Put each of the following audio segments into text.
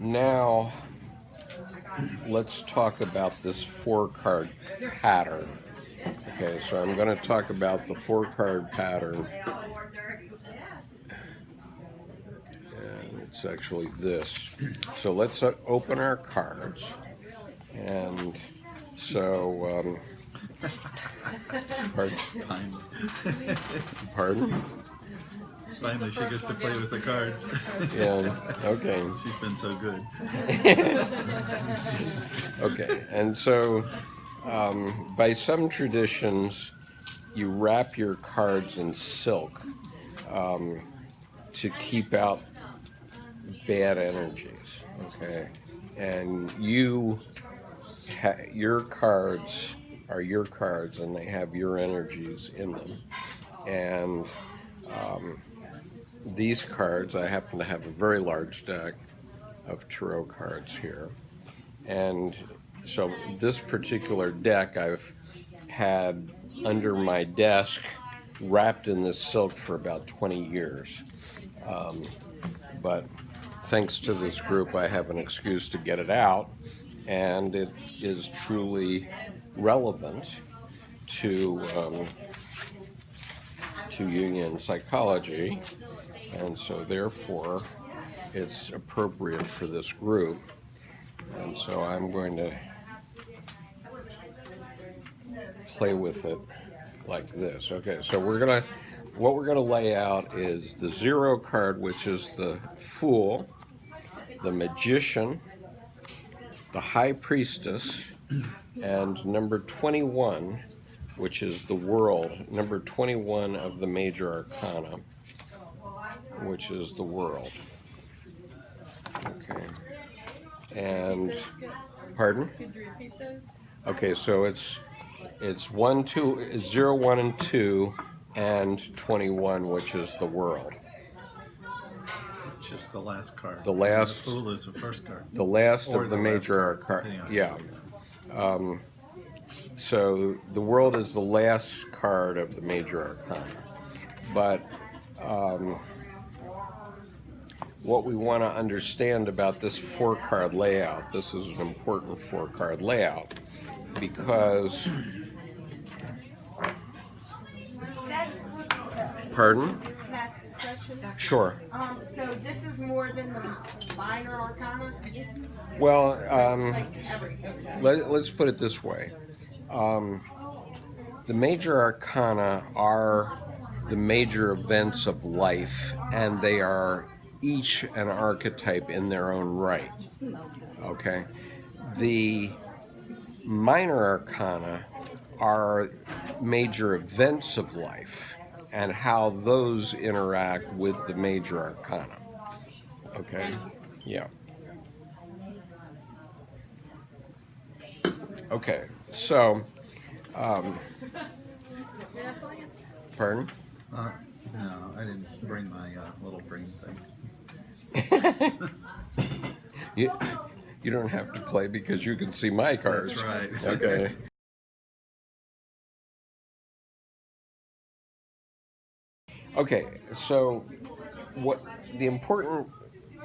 now let's talk about this 4-card pattern. Okay, so I'm going to talk about the 4-card pattern. And it's actually this. So let's open our cards. And so, pardon? Pardon? Finally, she gets to play with the cards. Yeah, okay. She's been so good. Okay, and so by some traditions, you wrap your cards in silk to keep out bad energies, okay? And your cards are your cards, and they have your energies in them. And these cards, I happen to have a very large deck of tarot cards here. And so this particular deck I've had under my desk wrapped in this silk for about 20 years. But thanks to this group, I have an excuse to get it out, and it is truly relevant to Jungian psychology, and so therefore it's appropriate for this group. And so I'm going to play with it like this. Okay, so what we're gonna lay out is the 0 card, which is the Fool, the Magician, the High Priestess, and number 21, which is the World, number 21 of the Major Arcana, which is the World. Okay. And, pardon? Could you repeat those? Okay, so it's 1, 2, 0, 1, and 2, and 21, which is the World. Just the last card. The last. The Fool is the first card. The last Or of the the major arcana. Yeah. So the World is the last card of the major arcana. But what we want to understand about this 4-card layout, this is an important 4-card layout, because... Pardon? Can I ask a question? Sure. So this is more than the Minor Arcana? Well, Like everything. let's put it this way. The major arcana are the major events of life, and they are each an archetype in their own right. Okay? The minor arcana are major events of life and how those interact with the major arcana. Okay? Yeah. Okay, so, pardon? No, I didn't bring my little brain thing. You don't have to play because you can see my cards. That's right. Okay. Okay, so what the important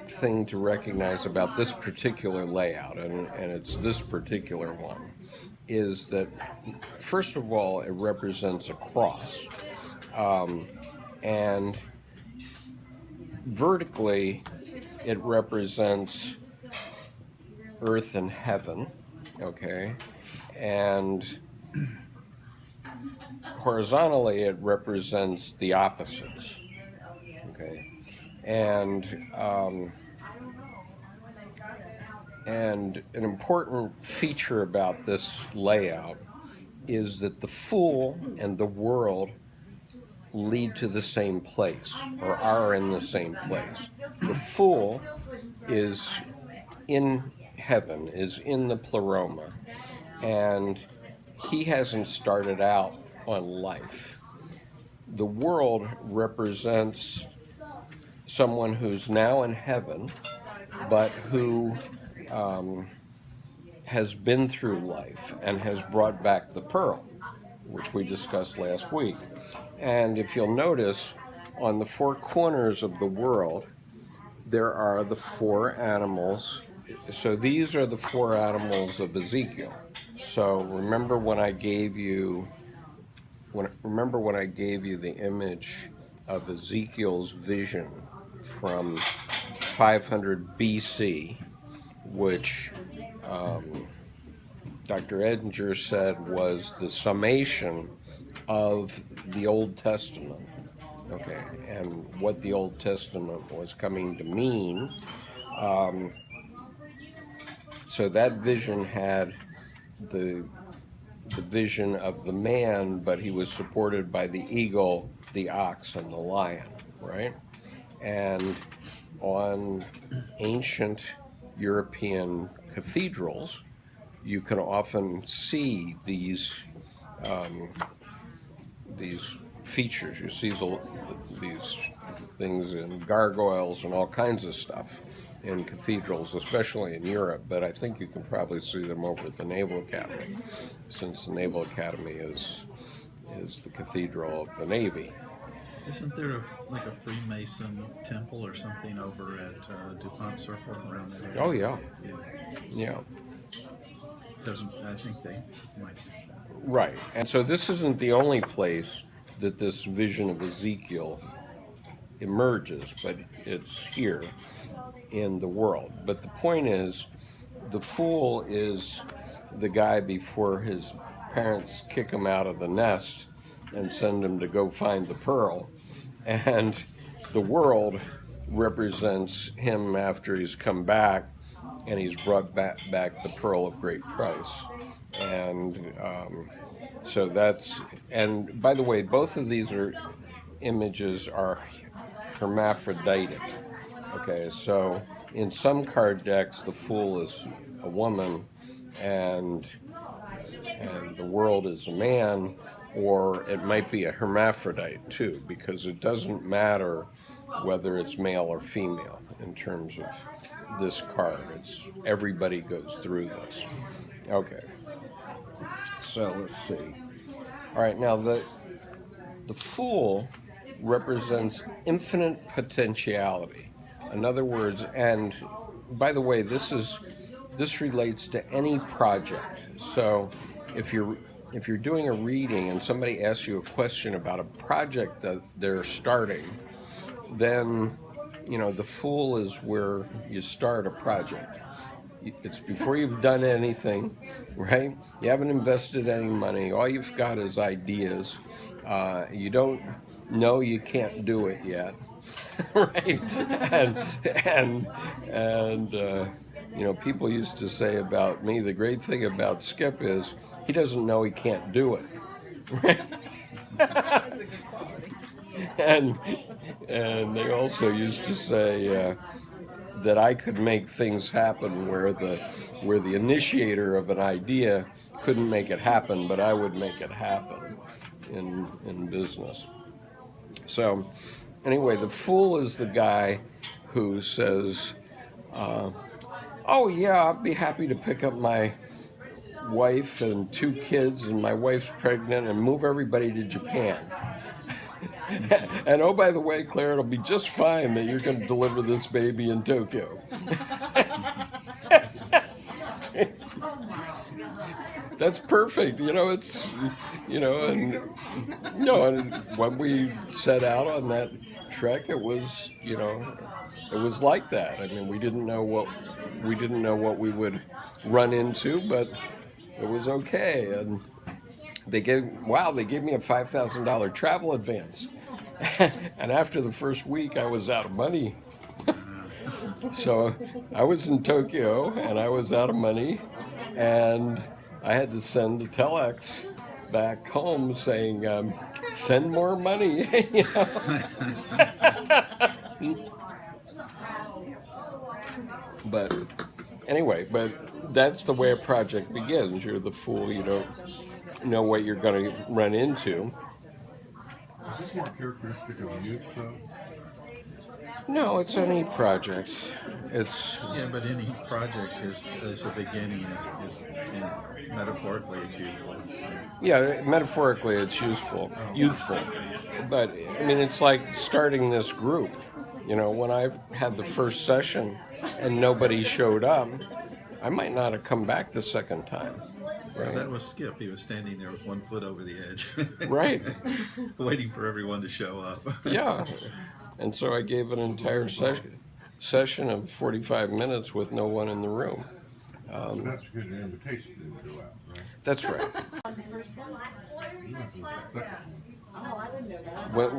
thing to recognize about this particular layout, and it's this particular one, is that first of all it represents a cross, and vertically it represents earth and heaven, okay, and horizontally it represents the opposites, okay, and an important feature about this layout is that the Fool and the World lead to the same place, or are in the same place. The Fool is in heaven, is in the pleroma, and he hasn't started out on life. The World represents someone who's now in heaven, but who has been through life and has brought back the pearl, which we discussed last week. And if you'll notice, on the 4 corners of the World, there are the 4 animals so these are the four animals of Ezekiel. So remember when I gave you the image of Ezekiel's vision from 500 BC, which Dr. Edinger said was the summation of the Old Testament, okay, and what the Old Testament was coming to mean. So that vision had the vision of the man, but he was supported by the eagle, the ox, and the lion, right? And on ancient European cathedrals, you can often see these features. You see these things in gargoyles and all kinds of stuff in cathedrals, especially in Europe, but I think you can probably see them over at the Naval Academy, since the Naval Academy is the cathedral of the Navy. Isn't there like a Freemason temple or something over at DuPont Circle around that area? Oh, yeah. Yeah. Yeah. I think they might do that. Right. And so this isn't the only place that this vision of Ezekiel emerges, but it's here in the world. But the point is, the fool is the guy before his parents kick him out of the nest and send him to go find the pearl. And the world represents him after he's come back and he's brought back the pearl of great price. And so that's, and by the way, both of these images are hermaphroditic. Okay, so in some card decks, the fool is a woman and the world is a man, or it might be a hermaphrodite too, because it doesn't matter whether it's male or female in terms of this card. It's everybody goes through this. Okay, so let's see. All right, now the fool represents infinite potentiality. In other words, and by the way, this relates to any project. So if you're doing a reading and somebody asks you a question about a project that they're starting, then the fool is where you start a project. It's before you've done anything, right? You haven't invested any money. All you've got is ideas. You don't know you can't do it yet, right? And people used to say about me, the great thing about Skip is he doesn't know he can't do it, right? That's a good quality. And they also used to say that I could make things happen where the initiator of an idea couldn't make it happen, but I would make it happen in business. So anyway, the fool is the guy who says, oh yeah, I'd be happy to pick up my wife and 2 kids, and my wife's pregnant, and move everybody to Japan. And oh, by the way, Claire, it'll be just fine that you're going to deliver this baby in Tokyo. That's perfect. It's, and when we set out on that trek, it was, it was like that. I mean, we didn't know what we would run into, but it was okay. And they gave me a $5,000 travel advance. And after the first week, I was out of money. So I was in Tokyo and I was out of money, and I had to send a telex back home saying, send more money. But anyway, that's the way a project begins. You're the fool, you don't know what you're going to run into. Is this more characteristic of youth, though? No, it's any project. But any project is a beginning, and metaphorically it's useful. Yeah, metaphorically it's youthful. But I mean, it's like starting this group. You know, when I had the first session and nobody showed up, I might not have come back the second time. Well, that was Skip. He was standing there with 1 foot over the edge. Right. Waiting for everyone to show up. Yeah. And so I gave an entire session of 45 minutes with no one in the room. So that's because your invitation didn't go out, right? That's right. You went to the second one. Oh, I didn't know that.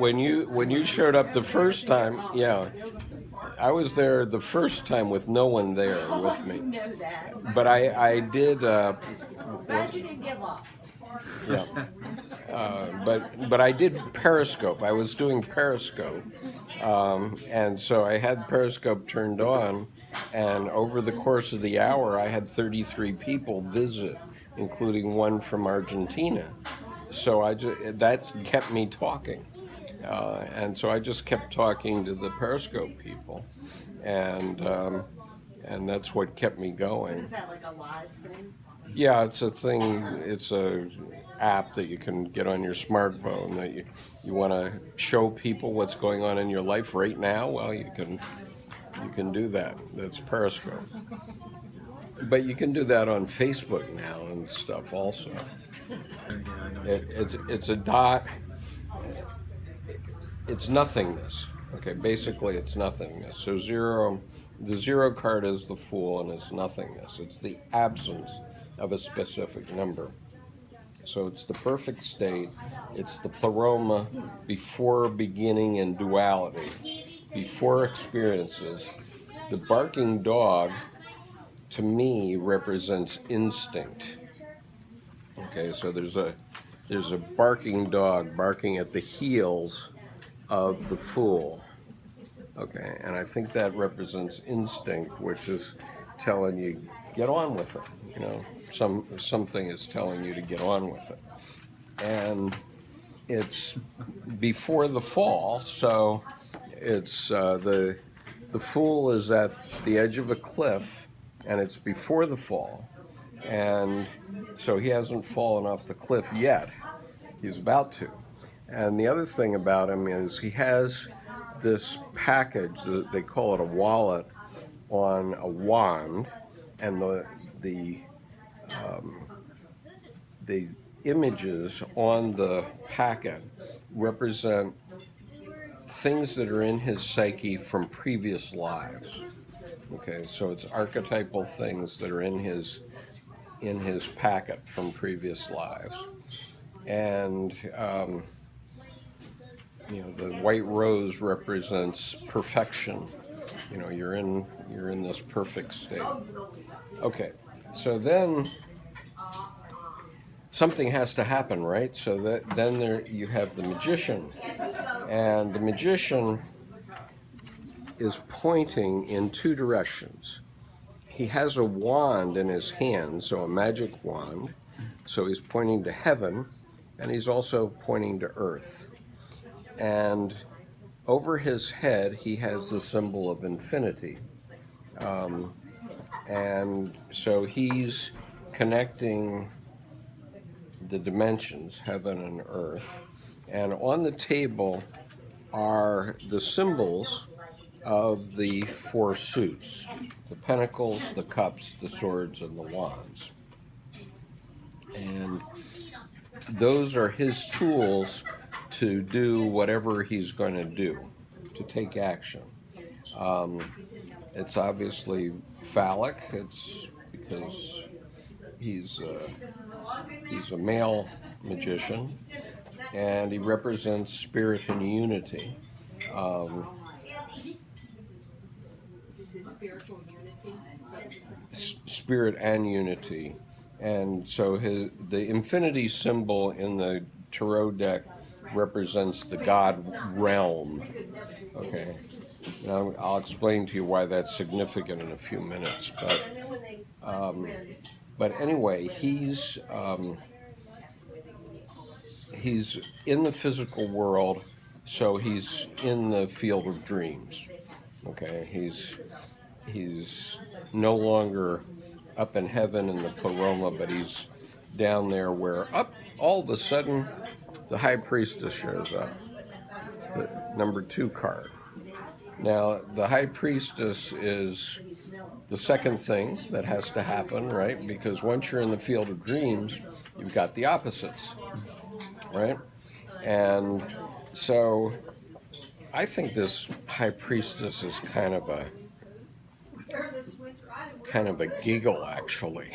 When you showed up the first time, yeah, I was there the first time with no one there with me. know that. But I did. Glad you didn't give up. Yeah. But I did Periscope. I was doing Periscope, and so I had Periscope turned on, and over the course of the hour, I had 33 people visit, including one from Argentina. So that kept me talking, and so I just kept talking to the Periscope people, and that's what kept me going. Is that like a live thing? Yeah, it's a thing. It's a app that you can get on your smartphone that you want to show people what's going on in your life right now. Well, you can do that. That's Periscope. But you can do that on Facebook now and stuff also. It's a dot. It's nothingness. Okay, basically it's nothingness. So the zero card is the Fool, and it's nothingness. It's the absence of a specific number. So it's the perfect state. It's the pleroma before beginning and duality, before experiences. The barking dog, to me, represents instinct. Okay, so there's a barking dog barking at the heels of the Fool. Okay, and I think that represents instinct, which is telling you, get on with it. You know, something is telling you to get on with it. And it's before the fall, so it's the Fool is at the edge of a cliff, and it's before the fall. And so he hasn't fallen off the cliff yet. He's about to. And the other thing about him is he has this package, they call it a wallet, on a wand, and the images on the packet represent things that are in his psyche from previous lives. Okay, so it's archetypal things that are in his packet from previous lives. And you know, the white rose represents perfection. You know, you're in this perfect state. Okay, so then something has to happen, right? So then you have the magician, and the magician is pointing in two directions. He has a wand in his hand, so a magic wand. So he's pointing to heaven, and he's also pointing to earth. And over his head, he has the symbol of infinity. And so he's connecting the dimensions, heaven and earth. And on the table are the symbols of the four suits: the pentacles, the cups, the swords, and the wands. And those are his tools to do whatever he's going to do, to take action. It's obviously phallic. It's because he's a male magician, and he represents spirit and unity. Spiritual unity. Spirit and unity. And so the infinity symbol in the tarot deck represents the God realm. Okay. Now I'll explain to you why that's significant in a few minutes. But anyway, he's in the physical world, so he's in the field of dreams. Okay, he's no longer up in heaven in the pleroma, but he's down there where all of a sudden the High Priestess shows up, the number 2 card. Now, the high priestess is the second thing that has to happen, right? Because once you're in the field of dreams, you've got the opposites, right? And so I think this high priestess is kind of a giggle, actually.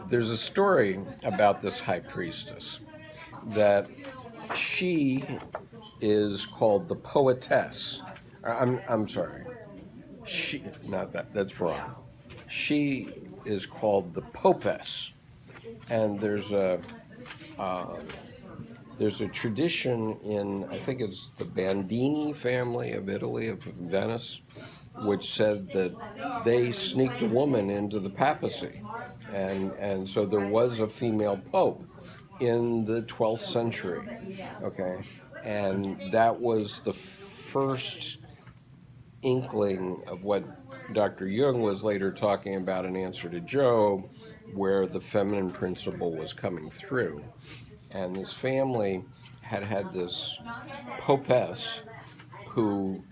There's a story about this high priestess that she is called the poetess. I'm sorry. She, not that, that's wrong. She is called the Popess. And there's a tradition in, I think it's the Bandini family of Italy, of Venice, which said that they sneaked a woman into the papacy. And so there was a female pope in the 12th century, okay? And that was the first inkling of what Dr. Jung was later talking about in Answer to Job, where the feminine principle was coming through. And this family had this popess who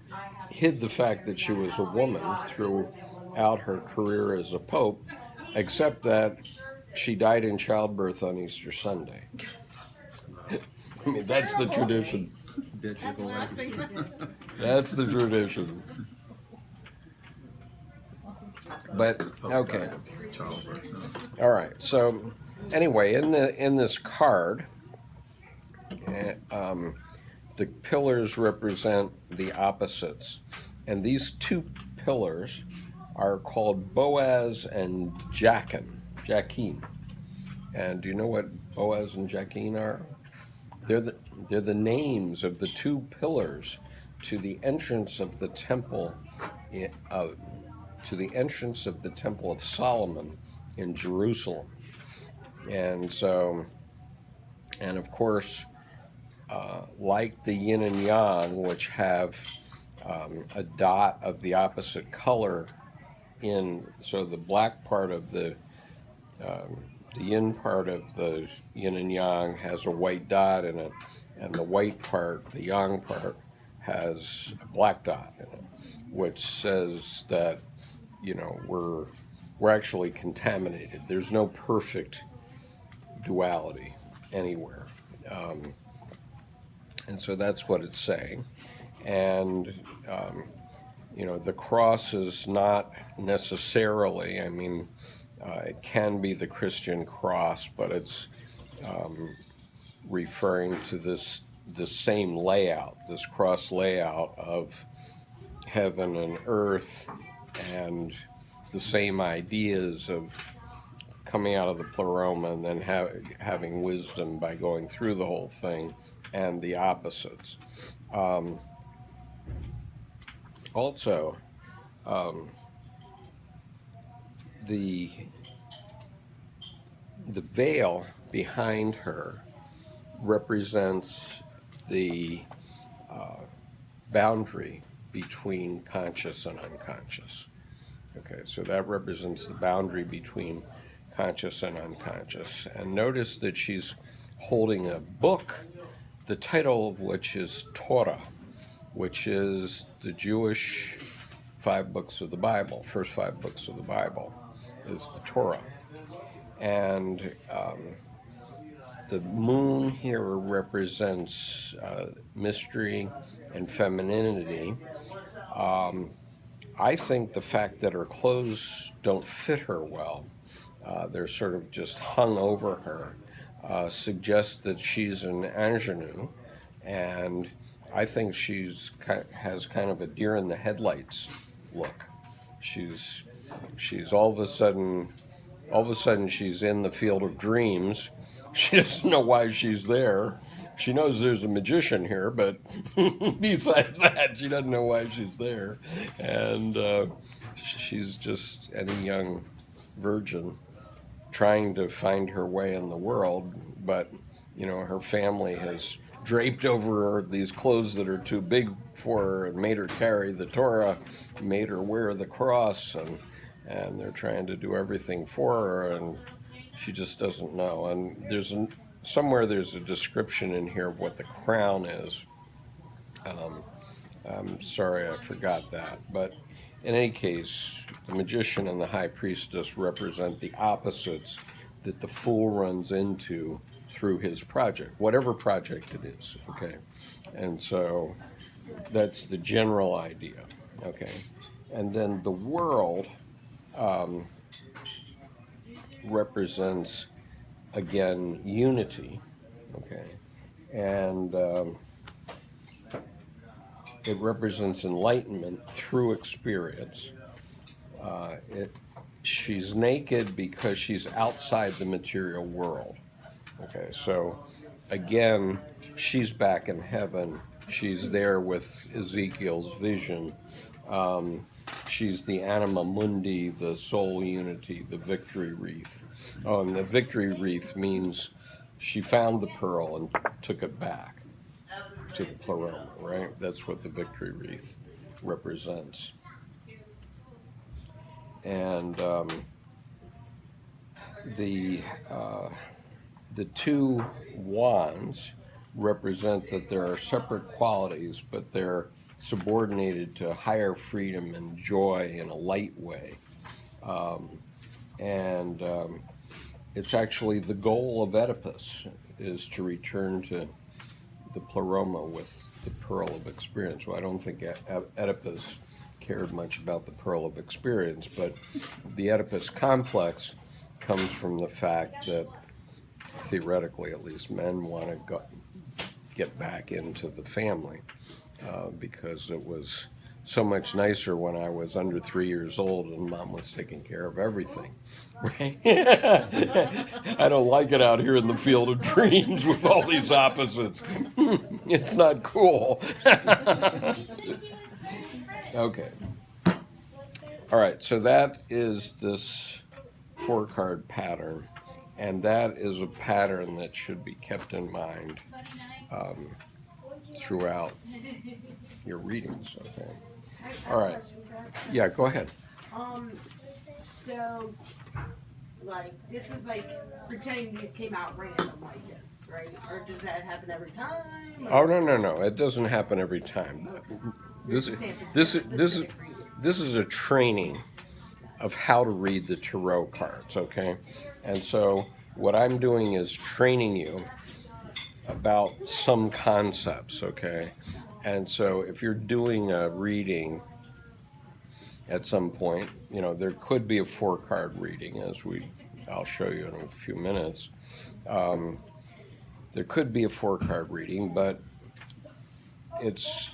hid the fact that she was a woman throughout her career as a pope, except that she died in childbirth on Easter Sunday. I mean, that's the tradition. That's the tradition. But okay. All right. So anyway, in this card, the pillars represent the opposites, and these two pillars are called Boaz and Jakin. And do you know what Boaz and Jakin are? They're the names of the two pillars to the entrance of the temple of Solomon in Jerusalem. And so, and of course, like the yin and yang, which have a dot of the opposite color so the black part of the yin part of the yin and yang has a white dot in it, and the white part, the yang part, has a black dot in it, which says that, you know, we're actually contaminated. There's no perfect duality anywhere. And so that's what it's saying. And, you know, the cross is not necessarily, I mean, it can be the Christian cross, but it's referring to the same layout, this cross layout of heaven and earth, and the same ideas of coming out of the pleroma and then having wisdom by going through the whole thing, and the opposites. Also, the veil behind her represents the boundary between conscious and unconscious. Okay, so that represents the boundary between conscious and unconscious. And notice that she's holding a book, the title of which is Tora, which is the Jewish 5 books of the Bible. First 5 books of the Bible is the Torah. And the moon here represents mystery and femininity. I think the fact that her clothes don't fit her well, they're sort of just hung over her, suggests that she's an ingenue, and I think has kind of a deer in the headlights look. She's all of a sudden she's in the field of dreams. She doesn't know why she's there. She knows there's a magician here, but besides that, she doesn't know why she's there. And she's just any young virgin trying to find her way in the world, but, you know, her family has draped over her these clothes that are too big for her and made her carry the Torah, made her wear the cross, and they're trying to do everything for her, and she just doesn't know. And somewhere there's a description in here of what the crown is. I'm sorry I forgot that. But in any case, the Magician and the High Priestess represent the opposites that the Fool runs into through his project, whatever project it is, okay? And so that's the general idea, okay? And then the world represents, again, unity, okay? And it represents enlightenment through experience. She's naked because she's outside the material world. Okay, so again, she's back in heaven. She's there with Ezekiel's vision. She's the anima mundi, the soul unity, the victory wreath. Oh, and the victory wreath means she found the pearl and took it back to the pleroma, right? That's what the victory wreath represents. And the two wands represent that there are separate qualities, but they're subordinated to higher freedom and joy in a light way. It's actually the goal of Oedipus is to return to the pleroma with the pearl of experience. Well, I don't think Oedipus cared much about the pearl of experience, but the Oedipus complex comes from the fact that, theoretically at least, men want to get back into the family because it was so much nicer when I was under 3 years old and mom was taking care of everything, right? I don't like it out here in the field of dreams with all these opposites. It's not cool. Okay. All right, so that is this 4-card pattern, and that is a pattern that should be kept in mind throughout your readings, okay? All right. Yeah, go ahead. So, like, this is like pretending these came out random like this, right? Or does that happen every time? Oh, no. It doesn't happen every time. This is a training of how to read the tarot cards, okay? And so what I'm doing is training you about some concepts, okay? And so if you're doing a reading at some point, you know, there could be a 4-card reading, as I'll show you in a few minutes. There could be a 4-card reading, but it's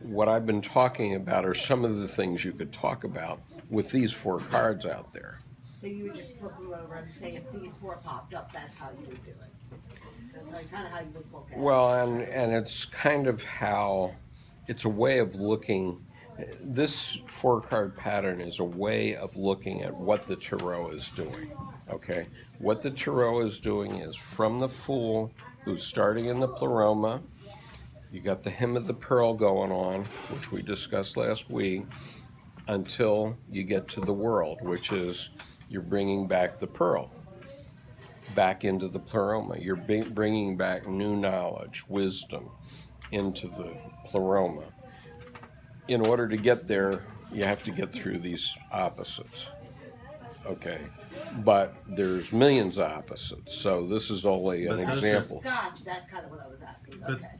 what I've been talking about are some of the things you could talk about with these 4 cards out there. So you would just flip them over and say if these 4 popped up, that's how you would do it. That's kind of how you would look at it. Well, and it's kind of how, it's a way of looking, this 4-card pattern is a way of looking at what the tarot is doing, okay? What the tarot is doing is from the Fool, who's starting in the pleroma, you got the hymn of the pearl going on, which we discussed last week, until you get to the world, which is you're bringing back the pearl back into the pleroma. You're bringing back new knowledge, wisdom into the pleroma. In order to get there, you have to get through these opposites, okay? But there's millions of opposites, so this is only an example. Gotcha, that's kind of what I was asking. But Okay.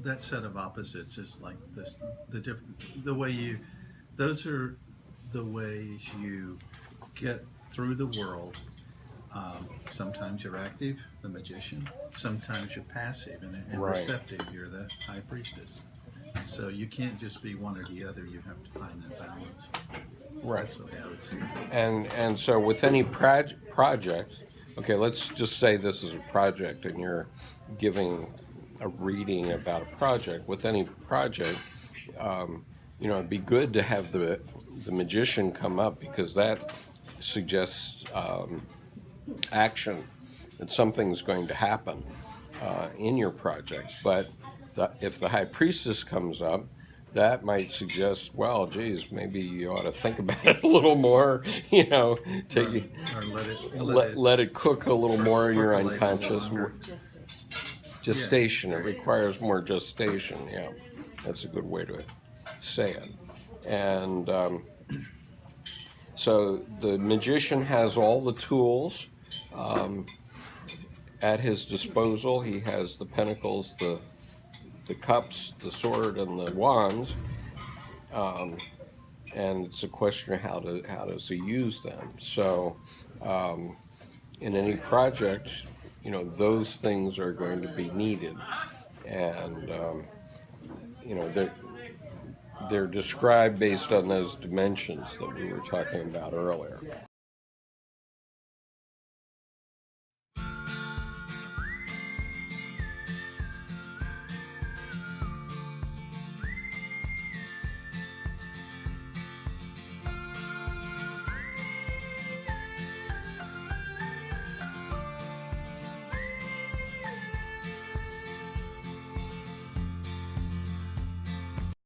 that set of opposites is like this, the way you, those are the ways you get through the world. Sometimes you're active, the magician. Sometimes you're passive and Right. receptive, you're the high priestess. So you can't just be one or the other. You have to find that balance. Right. That's the way I would see it. And so with any project, okay, let's just say this is a project and you're giving a reading about a project. With any project, you know, it'd be good to have the magician come up because that suggests action, that something's going to happen in your project. But if the high priestess comes up, that might suggest, well, geez, maybe you ought to think about it a little more, you know, Or let it cook a little more in your percolate a little unconscious. longer. Gestation, it requires more gestation, yeah. That's a good way to say it. And so the magician has all the tools at his disposal. He has the pentacles, the cups, the sword, and the wands. And it's a question of how does he use them. So in any project, you know, those things are going to be needed, and you know, they're described based on those dimensions that we were talking about earlier.